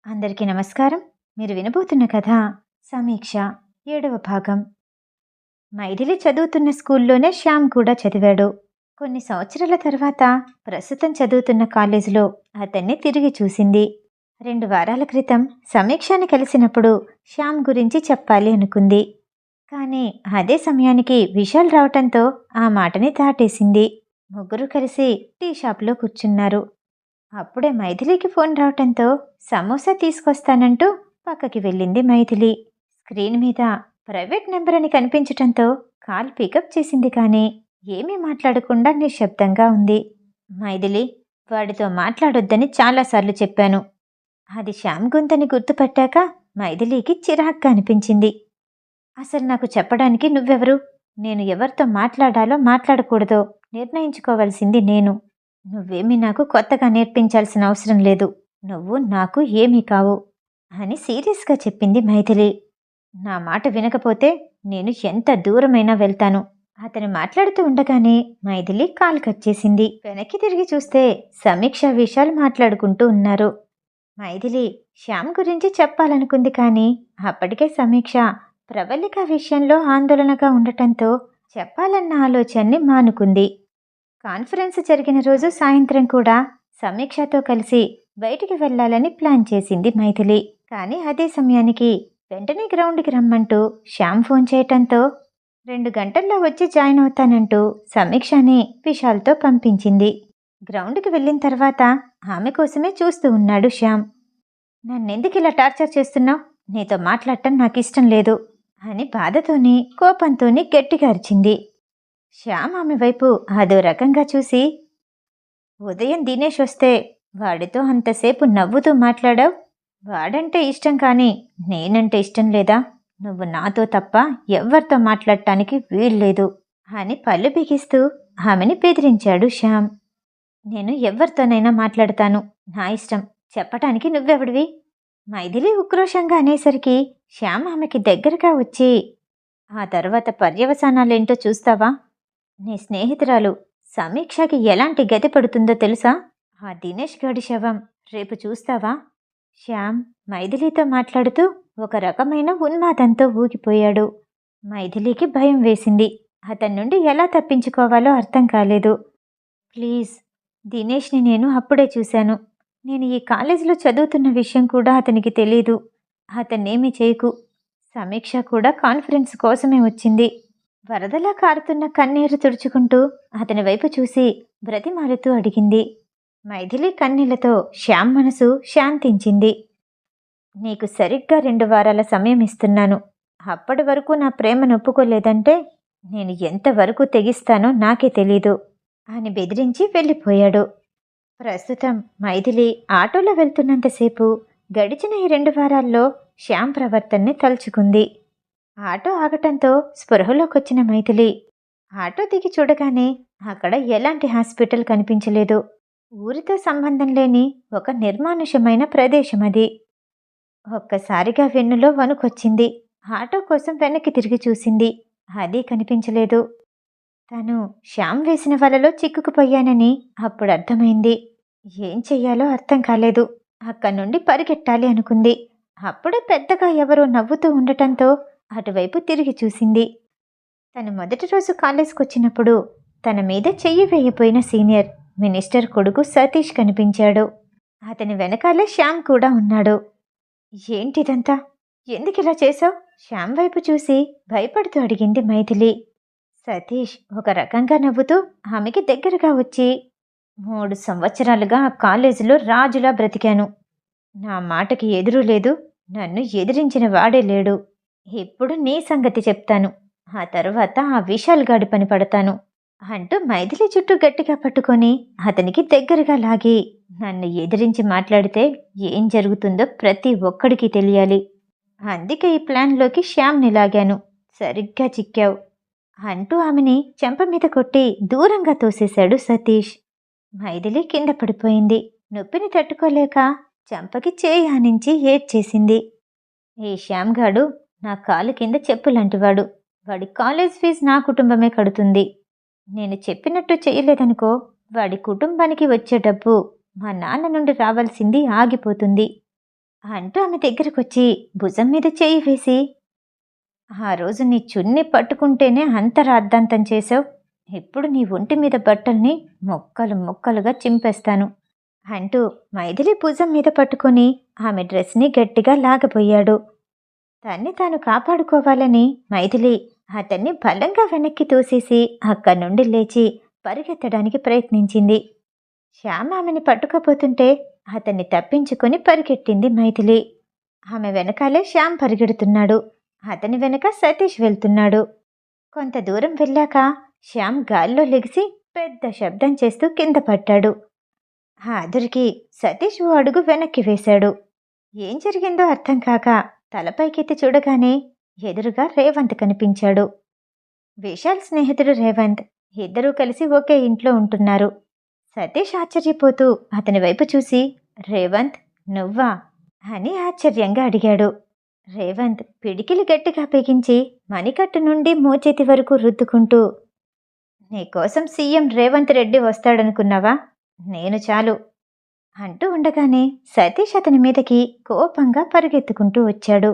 అందరికీ నమస్కారం. మీరు వినబోతున్న కథ సమీక్ష 7వ భాగం. మైథిలి చదువుతున్న స్కూల్లోనే శ్యామ్ కూడా చదివాడు. కొన్ని సంవత్సరాల తర్వాత ప్రస్తుతం చదువుతున్న కాలేజీలో అతన్ని తిరిగి చూసింది. 2 వారాల క్రితం సమీక్షని కలిసినప్పుడు శ్యామ్ గురించి చెప్పాలి అనుకుంది. కానీ అదే సమయానికి విశాల్ రావటంతో ఆ మాటని దాటేసింది. ముగ్గురు కలిసి టీ షాప్లో కూర్చున్నారు. అప్పుడే మైథిలికి ఫోన్ రావటంతో సమోసా తీసుకొస్తానంటూ పక్కకి వెళ్ళింది మైథిలి. స్క్రీన్ మీద ప్రైవేట్ నెంబర్ అని కనిపించటంతో కాల్ పికప్ చేసింది, కానీ ఏమీ మాట్లాడకుండా నిశ్శబ్దంగా ఉంది. మైథిలి, వాడితో మాట్లాడొద్దని చాలాసార్లు చెప్పాను. అది శ్యామ్ గొంతని గుర్తుపట్టాక మైథిలికి చిరాగ్గా అనిపించింది. అసలు నాకు చెప్పడానికి నువ్వెవరు? నేను ఎవరితో మాట్లాడాలో మాట్లాడకూడదో నిర్ణయించుకోవాల్సింది నేను. నువ్వేమీ నాకు కొత్తగా నేర్పించాల్సిన అవసరం లేదు. నువ్వు నాకు ఏమీ కావు అని సీరియస్గా చెప్పింది మైథిలి. నా మాట వినకపోతే నేను ఎంత దూరమైనా వెళ్తాను. అతను మాట్లాడుతూ ఉండగానే మైథిలి కాల్ కట్ చేసింది. వెనక్కి తిరిగి చూస్తే సమీక్ష విశాల్ మాట్లాడుకుంటూ ఉన్నారు. మైథిలి శ్యామ్ గురించి చెప్పాలనుకుంది, కానీ అప్పటికే సమీక్ష ప్రవళిక విషయంలో ఆందోళనగా ఉండటంతో చెప్పాలన్న ఆలోచనని మానుకుంది. కాన్ఫరెన్స్ జరిగిన రోజు సాయంత్రం కూడా సమీక్షతో కలిసి బయటికి వెళ్లాలని ప్లాన్ చేసింది మైథిలి. కానీ అదే సమయానికి వెంటనే గ్రౌండ్కి రమ్మంటూ శ్యామ్ ఫోన్ చేయటంతో 2 గంటల్లో వచ్చి జాయిన్ అవుతానంటూ సమీక్షని విశాల్తో పంపించింది. గ్రౌండ్కి వెళ్ళిన తర్వాత ఆమె కోసమే చూస్తూ ఉన్నాడు శ్యామ్. నన్నెందుకు ఇలా టార్చర్ చేస్తున్నావు? నీతో మాట్లాడటం నాకు ఇష్టం లేదు అని బాధతోని కోపంతోని గట్టిగా అరిచింది. శ్యామ్ ఆమె వైపు అదో రకంగా చూసి, ఉదయం దినేష్ వస్తే వాడితో అంతసేపు నవ్వుతూ మాట్లాడావు. వాడంటే ఇష్టం, కానీ నేనంటే ఇష్టం లేదా? నువ్వు నాతో తప్ప ఎవ్వరితో మాట్లాడటానికి వీల్లేదు అని పళ్ళు బిగిస్తూ ఆమెని బెదిరించాడు శ్యామ్. నేను ఎవరితోనైనా మాట్లాడతాను, నా ఇష్టం. చెప్పటానికి నువ్వెవడివి? మైథిలి ఉక్రోషంగా అనేసరికి శ్యామ్ ఆమెకి దగ్గరగా వచ్చి, ఆ తర్వాత పర్యవసానాలేంటో చూస్తావా? నీ స్నేహితురాలు సమీక్షకి ఎలాంటి గతి పడుతుందో తెలుసా? ఆ దినేష్ గడి శవం రేపు చూస్తావా? శ్యామ్ మైథిలితో మాట్లాడుతూ ఒక రకమైన ఉన్మాదంతో ఊగిపోయాడు. మైథిలికి భయం వేసింది. అతని నుండి ఎలా తప్పించుకోవాలో అర్థం కాలేదు. ప్లీజ్, దినేష్ని నేను అప్పుడే చూశాను. నేను ఈ కాలేజీలో చదువుతున్న విషయం కూడా అతనికి తెలీదు. అతన్నేమీ చేయకు. సమీక్ష కూడా కాన్ఫరెన్స్ కోసమే వచ్చింది. వరదలా కారుతున్న కన్నీరు తుడుచుకుంటూ అతని వైపు చూసి బ్రతిమాలుతూ అడిగింది. మైథిలి కన్నీళ్లతో శ్యామ్ మనసు శాంతించింది. నీకు సరిగ్గా 2 వారాల సమయం ఇస్తున్నాను. అప్పటి వరకు నా ప్రేమను ఒప్పుకోలేదంటే నేను ఎంతవరకు తెగిస్తానో నాకే తెలీదు అని బెదిరించి వెళ్ళిపోయాడు. ప్రస్తుతం మైథిలి ఆటోలో వెళ్తున్నంతసేపు గడిచిన ఈ 2 వారాల్లో శ్యామ్ ప్రవర్తనని తలుచుకుంది. ఆటో ఆగటంతో స్పృహలోకొచ్చిన మైథిలి ఆటో దిగి చూడగానే అక్కడ ఎలాంటి హాస్పిటల్ కనిపించలేదు. ఊరితో సంబంధం లేని ఒక నిర్మానుషమైన ప్రదేశం అది. ఒక్కసారిగా వెన్నులో వణుకొచ్చింది. ఆటో కోసం వెనక్కి తిరిగి చూసింది. అది కనిపించలేదు. తను శ్యామ్ వేసిన వలలో చిక్కుకుపోయానని అప్పుడు అర్థమైంది. ఏం చెయ్యాలో అర్థం కాలేదు. అక్కడి నుండి పరిగెట్టాలి అనుకుంది. అప్పుడే పెద్దగా ఎవరో నవ్వుతూ ఉండటంతో అటువైపు తిరిగి చూసింది. తను మొదటి రోజు కాలేజ్కి వచ్చినప్పుడు తన మీద చెయ్యి వేయపోయిన సీనియర్ మినిస్టర్ కొడుకు సతీష్ కనిపించాడు. అతని వెనకాలే శ్యామ్ కూడా ఉన్నాడు. ఏంటిదంతా? ఎందుకిలా చేశావు? శ్యామ్ వైపు చూసి భయపడుతూ అడిగింది మైథిలి. సతీష్ ఒక రకంగా నవ్వుతూ ఆమెకి దగ్గరగా వచ్చి, 3 సంవత్సరాలుగా ఆ కాలేజీలో రాజులా బ్రతికాను. నా మాటకి ఎదురు లేదు, నన్ను ఎదిరించిన వాడే లేడు. ఇప్పుడు నీ సంగతి చెప్తాను. ఆ తర్వాత ఆ విశాల్ గాడి పని పడతాను అంటూ మైథిలి చుట్టూ గట్టిగా పట్టుకొని అతనికి దగ్గరగా లాగి, నన్ను ఎదిరించి మాట్లాడితే ఏం జరుగుతుందో ప్రతి ఒక్కడికి తెలియాలి. అందుకే ఈ ప్లాన్లోకి శ్యామ్ని లాగాను. సరిగ్గా చిక్కావు అంటూ ఆమెని చెంప మీద కొట్టి దూరంగా తోసేశాడు సతీష్. మైథిలి కింద పడిపోయింది. నొప్పిని తట్టుకోలేక చెంపకి చేయి ఆనించి ఏడ్చేసింది. ఈ శ్యామ్ గాడు నా కాలు కింద చెప్పులాంటివాడు. వాడి కాలేజ్ ఫీజు నా కుటుంబమే కడుతుంది. నేను చెప్పినట్టు చేయలేదనుకో, వాడి కుటుంబానికి వచ్చే డబ్బు మా నాన్న నుండి రావాల్సింది ఆగిపోతుంది అంటూ ఆమె దగ్గరకొచ్చి భుజం మీద చెయ్యి వేసి, ఆ రోజు నీ చున్నీ పట్టుకుంటేనే అంత రాద్ధాంతం చేశావు. ఇప్పుడు నీ ఒంటి మీద బట్టల్ని ముక్కలు ముక్కలుగా చింపేస్తాను అంటూ మైథిలి భుజం మీద పట్టుకొని ఆమె డ్రెస్ని గట్టిగా లాగబోయాడు. తన్ని తాను కాపాడుకోవాలని మైథిలి అతన్ని బలంగా వెనక్కి తోసేసి అక్కడి నుండి లేచి పరిగెత్తడానికి ప్రయత్నించింది. శ్యామ ఆమెని పట్టుకోపోతుంటే అతన్ని తప్పించుకొని పరిగెట్టింది మైథిలి. ఆమె వెనకాలే శ్యామ్ పరిగెడుతున్నాడు. అతని వెనక సతీష్ వెళ్తున్నాడు. కొంత దూరం వెళ్ళాక శ్యామ్ గాల్లో లెగిసి పెద్ద శబ్దం చేస్తూ కింద పడ్డాడు. ఆ అదురికి సతీష్ ఓ అడుగు వెనక్కి వేశాడు. ఏం జరిగిందో అర్థం కాక తలపైకెత్తి చూడగానే ఎదురుగా రేవంత్ కనిపించాడు. విశాల్ స్నేహితుడు రేవంత్. ఇద్దరూ కలిసి ఒకే ఇంట్లో ఉంటున్నారు. సతీష్ ఆశ్చర్యపోతూ అతని వైపు చూసి, రేవంత్ నువ్వా అని ఆశ్చర్యంగా అడిగాడు. రేవంత్ పిడికిలి గట్టిగా బిగించి మణికట్టు నుండి మోచేతి వరకు రుద్దుకుంటూ, నీకోసం సీఎం రేవంత్ రెడ్డి వస్తాడనుకున్నావా? నేను చాలు అంటూ ఉండగానే సతీష్ అతని మీదకి కోపంగా పరిగెత్తుకుంటూ వచ్చాడు.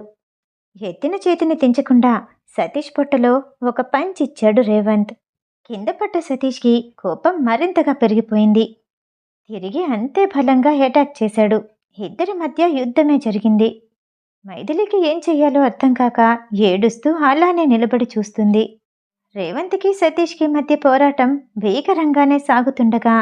ఎత్తిన చేతిని దించకుండా సతీష్ పొట్టలో ఒక పంచ్ ఇచ్చాడు రేవంత్. కింద పడ్డ సతీష్కి కోపం మరింతగా పెరిగిపోయింది. తిరిగి అంతే బలంగా అటాక్ చేశాడు. ఇద్దరి మధ్య యుద్ధమే జరిగింది. మైథిలికి ఏం చెయ్యాలో అర్థం కాక ఏడుస్తూ అలానే నిలబడి చూస్తుంది. రేవంత్కి సతీష్కి మధ్య పోరాటం భీకరంగానే సాగుతుండగా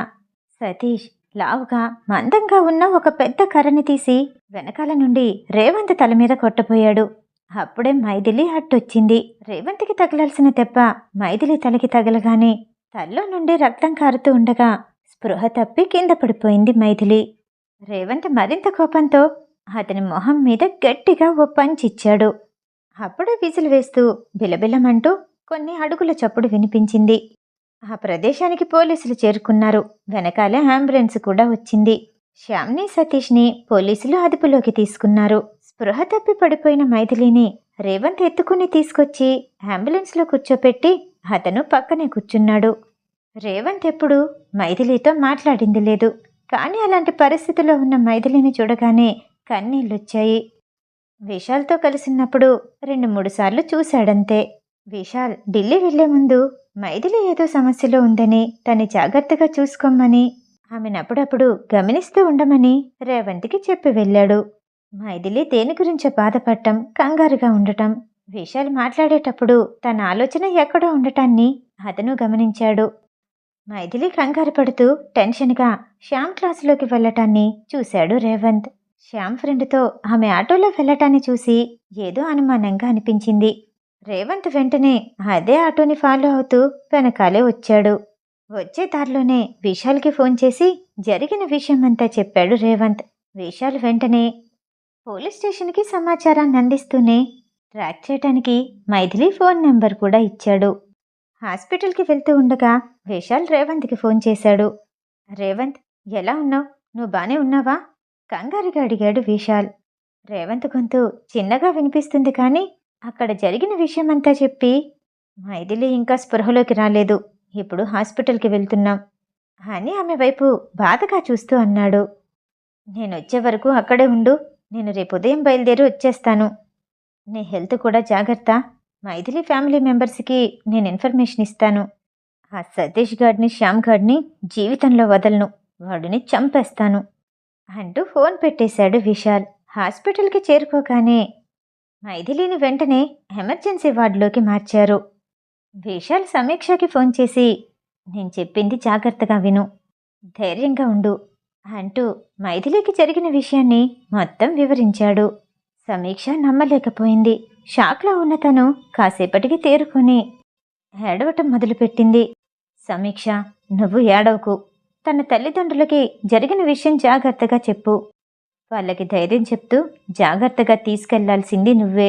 సతీష్ లావుగా మందంగా ఉన్న ఒక పెద్ద కర్రని తీసి వెనకాల నుండి రేవంత్ తల మీద కొట్టబోయాడు. అప్పుడే మైథిలి అట్టొచ్చింది. రేవంత్కి తగలాల్సిన దెబ్బ మైథిలి తలకి తగలగానే తల్లో నుండి రక్తం కారుతూ ఉండగా స్పృహ తప్పి కింద పడిపోయింది మైథిలి. రేవంత్ మరింత కోపంతో అతని మొహం మీద గట్టిగా ఓ పంచ్ ఇచ్చాడు. అప్పుడే విజిల్ వేస్తూ బిలబిలమంటూ కొన్ని అడుగుల చప్పుడు వినిపించింది. ఆ ప్రదేశానికి పోలీసులు చేరుకున్నారు. వెనకాలే అంబులెన్స్ కూడా వచ్చింది. శ్యామ్ని సతీష్ని పోలీసులు అదుపులోకి తీసుకున్నారు. స్పృహ తప్పి పడిపోయిన మైథిలిని రేవంత్ ఎత్తుకుని తీసుకొచ్చి అంబులెన్స్లో కూర్చోపెట్టి అతను పక్కనే కూర్చున్నాడు. రేవంత్ ఎప్పుడు మైథిలితో మాట్లాడింది లేదు. కానీ అలాంటి పరిస్థితిలో ఉన్న మైథిలిని చూడగానే కన్నీళ్ళొచ్చాయి. విశాల్తో కలిసినప్పుడు 2-3 సార్లు చూశాడంతే. విశాల్ ఢిల్లీ వెళ్లే ముందు మైథిలి ఏదో సమస్యలో ఉందని తను జాగ్రత్తగా చూసుకోమని ఆమెనప్పుడప్పుడు గమనిస్తూ ఉండమని రేవంత్కి చెప్పి వెళ్ళాడు. మైథిలి దేని గురించో బాధపడటం, కంగారుగా ఉండటం, విశాల్ మాట్లాడేటప్పుడు తన ఆలోచన ఎక్కడో ఉండటాన్ని అతను గమనించాడు. మైథిలి కంగారు పడుతూ టెన్షన్గా శ్యామ్ క్లాసులోకి వెళ్లటాన్ని చూశాడు రేవంత్. శ్యామ్ ఫ్రెండ్తో ఆమె ఆటోలో వెళ్లటాన్ని చూసి ఏదో అనుమానంగా అనిపించింది. రేవంత్ వెంటనే అదే ఆటోని ఫాలో అవుతూ వెనకాలే వచ్చాడు. వచ్చే దారిలోనే విశాల్కి ఫోన్ చేసి జరిగిన విషయమంతా చెప్పాడు రేవంత్. విశాల్ వెంటనే పోలీస్ స్టేషన్కి సమాచారాన్ని అందిస్తూనే ట్రాక్ చేయటానికి మైథిలి ఫోన్ నెంబర్ కూడా ఇచ్చాడు. హాస్పిటల్కి వెళ్తూ ఉండగా విశాల్ రేవంత్కి ఫోన్ చేశాడు. రేవంత్ ఎలా ఉన్నావు? నువ్వు బానే ఉన్నావా? కంగారుగా అడిగాడు విశాల్. రేవంత్ గొంతు చిన్నగా వినిపిస్తుంది కానీ అక్కడ జరిగిన విషయమంతా చెప్పి, మైథిలి ఇంకా స్పృహలోకి రాలేదు, ఇప్పుడు హాస్పిటల్కి వెళ్తున్నాం అని ఆమె వైపు బాధగా చూస్తూ అన్నాడు. నేనొచ్చే వరకు అక్కడే ఉండు. నేను రేపు ఉదయం బయలుదేరి వచ్చేస్తాను. నీ హెల్త్ కూడా జాగ్రత్త. మైథిలి ఫ్యామిలీ మెంబర్స్కి నేను ఇన్ఫర్మేషన్ ఇస్తాను. ఆ సతీష్ గాడిని, శ్యామ్ గాడిని జీవితంలో వదలను. వాడిని చంపేస్తాను అంటూ ఫోన్ పెట్టేశాడు విశాల్. హాస్పిటల్కి చేరుకోగానే మైథిలిని వెంటనే ఎమర్జెన్సీ వార్డులోకి మార్చారు. విశాల్ సమీక్షకి ఫోన్ చేసి, నేను చెప్పింది జాగ్రత్తగా విను, ధైర్యంగా ఉండు అంటూ మైథిలికి జరిగిన విషయాన్ని మొత్తం వివరించాడు. సమీక్ష నమ్మలేకపోయింది. షాక్లో ఉన్న తను కాసేపటికి తేరుకొని ఏడవటం మొదలుపెట్టింది. సమీక్ష, నువ్వు ఏడవకు. తన తల్లిదండ్రులకి జరిగిన విషయం జాగ్రత్తగా చెప్పు. వాళ్ళకి ధైర్యం చెప్తూ జాగ్రత్తగా తీసుకెళ్లాల్సింది నువ్వే.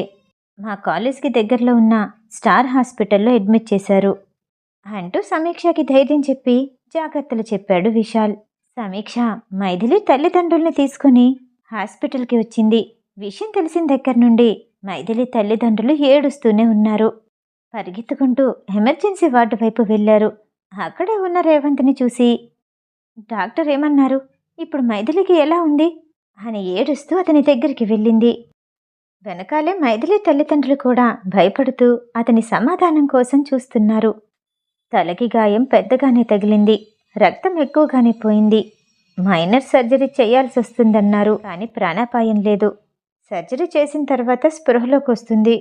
మా కాలేజ్కి దగ్గరలో ఉన్న స్టార్ హాస్పిటల్లో అడ్మిట్ చేశారు అంటూ సమీక్షకి ధైర్యం చెప్పి జాగ్రత్తలు చెప్పాడు విశాల్. సమీక్ష మైథిలి తల్లిదండ్రుల్ని తీసుకుని హాస్పిటల్కి వచ్చింది. విషయం తెలిసిన దగ్గర నుండి మైథిలి తల్లిదండ్రులు ఏడుస్తూనే ఉన్నారు. పరిగెత్తుకుంటూ ఎమర్జెన్సీ వార్డు వైపు వెళ్లారు. అక్కడే ఉన్న రేవంత్ని చూసి, డాక్టర్ ఏమన్నారు? ఇప్పుడు మైథిలికి ఎలా ఉంది అని ఏడుస్తూ అతని దగ్గరికి వెళ్ళింది. వెనకాలే మైథిలి తల్లిదండ్రులు కూడా భయపడుతూ అతని సమాధానం కోసం చూస్తున్నారు. తలకి గాయం పెద్దగానే తగిలింది. రక్తం ఎక్కువగానే పోయింది. మైనర్ సర్జరీ చేయాల్సొస్తుందన్నారు, కానీ ప్రాణాపాయం లేదు. సర్జరీ చేసిన తర్వాత స్పృహలోకి వస్తుంది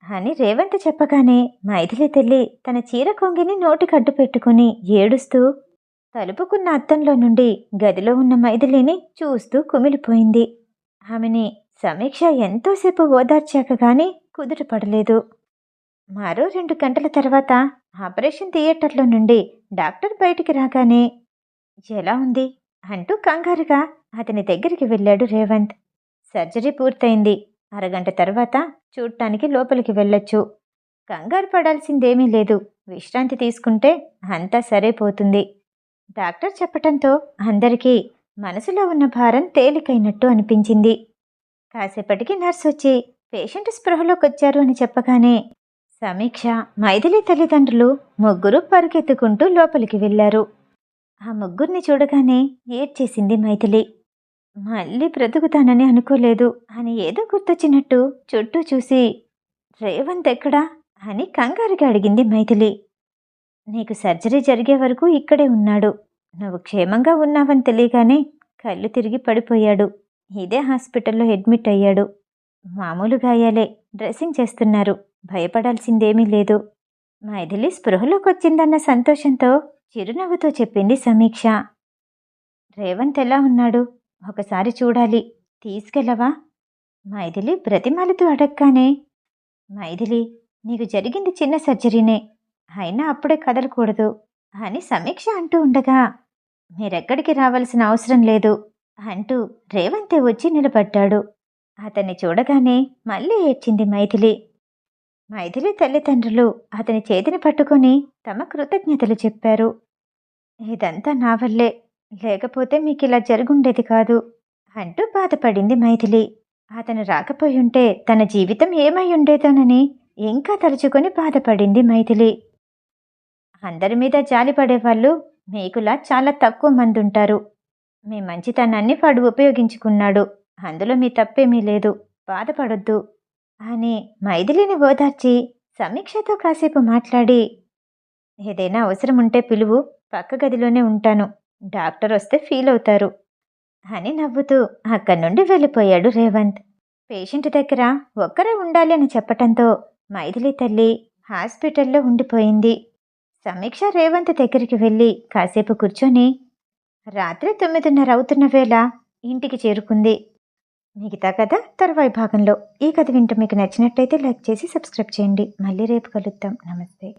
అని రేవంత్ చెప్పగానే మైథిలి తల్లి తన చీర కొంగిని నోటికడ్డు పెట్టుకుని ఏడుస్తూ తలుపుకున్న అద్దంలో నుండి గదిలో ఉన్న మైథిలిని చూస్తూ కుమిలిపోయింది. ఆమెని సమీక్ష ఎంతోసేపు ఓదార్చాక గాని కుదుట పడలేదు. మరో 2 గంటల తర్వాత ఆపరేషన్ థియేటర్లో నుండి డాక్టర్ బయటికి రాగానే ఎలా ఉంది అంటూ కంగారుగా అతని దగ్గరికి వెళ్ళాడు రేవంత్. సర్జరీ పూర్తయింది. అరగంట తర్వాత చూడటానికి లోపలికి వెళ్ళొచ్చు. కంగారు పడాల్సిందేమీ లేదు. విశ్రాంతి తీసుకుంటే అంతా సరైపోతుంది. డాక్టర్ చెప్పటంతో అందరికీ మనసులో ఉన్న భారం తేలికైనట్టు అనిపించింది. కాసేపటికి నర్స్ వచ్చి పేషెంట్ స్పృహలోకొచ్చారు అని చెప్పగానే సమీక్ష, మైథిలి తల్లిదండ్రులు ముగ్గురు పరుగెత్తుకుంటూ లోపలికి వెళ్ళారు. ఆ ముగ్గురిని చూడగానే ఏడ్చేసింది మైథిలి. మళ్ళీ బ్రతుకుతానని అనుకోలేదు అని ఏదో గుర్తొచ్చినట్టు చుట్టూ చూసి రేవంత్ ఎక్కడా అని కంగారుగా అడిగింది మైథిలి. నీకు సర్జరీ జరిగే వరకు ఇక్కడే ఉన్నాడు. నువ్వు క్షేమంగా ఉన్నావని తెలియగానే కళ్ళు తిరిగి పడిపోయాడు. ఇదే హాస్పిటల్లో అడ్మిట్ అయ్యాడు. మామూలు గాయాలే, డ్రెస్సింగ్ చేస్తున్నారు. భయపడాల్సిందేమీ లేదు. మైథిలి స్పృహలోకొచ్చిందన్న సంతోషంతో చిరునవ్వుతో చెప్పింది సమీక్ష. రేవంత్ ఎలా ఉన్నాడు? ఒకసారి చూడాలి. తీసుకెళ్ళవా? మైథిలి బ్రతిమాలుతూ అడగగానే మైథిలి, నీకు జరిగింది చిన్న సర్జరీనే, అయినా అప్పుడే కదలకూడదు అని సమీక్ష అంటూ ఉండగా మీరెక్కడికి రావాల్సిన అవసరం లేదు అంటూ రేవంతే వచ్చి నిలబడ్డాడు. అతన్ని చూడగానే మళ్ళీ ఏడ్చింది మైథిలి. మైథిలి తల్లిదండ్రులు అతని చేతిని పట్టుకొని తమ కృతజ్ఞతలు చెప్పారు. ఇదంతా నా వల్లే, లేకపోతే మీకిలా జరుగుండేది కాదు అంటూ బాధపడింది మైథిలి. అతను రాకపోయుంటే తన జీవితం ఏమై ఉండేదోనని ఇంకా తలుచుకొని బాధపడింది మైథిలి. అందరి మీద జాలిపడేవాళ్ళు మీకులా చాలా తక్కువ మంది ఉంటారు. మీ మంచితనాన్ని వాడు ఉపయోగించుకున్నాడు. అందులో మీ తప్పేమీ లేదు. బాధపడొద్దు అని మైథిలిని ఓదార్చి సమీక్షతో కాసేపు మాట్లాడి ఏదైనా అవసరం ఉంటే పిలువు, పక్క గదిలోనే ఉంటాను. డాక్టర్ వస్తే ఫీల్ అవుతారు అని నవ్వుతూ అక్కడి నుండి వెళ్ళిపోయాడు రేవంత్. పేషెంట్ దగ్గర ఒక్కరే ఉండాలి అని చెప్పటంతో మైథిలి తల్లి హాస్పిటల్లో ఉండిపోయింది. సమీక్ష రేవంత్ దగ్గరికి వెళ్ళి కాసేపు కూర్చొని రాత్రి 9:30 అవుతున్న వేళ ఇంటికి చేరుకుంది. మిగతా కథ తర్వాయి భాగంలో. ఈ కథ వింటూ మీకు నచ్చినట్టయితే లైక్ చేసి సబ్స్క్రైబ్ చేయండి. మళ్ళీ రేపు కలుద్దాం. నమస్తే.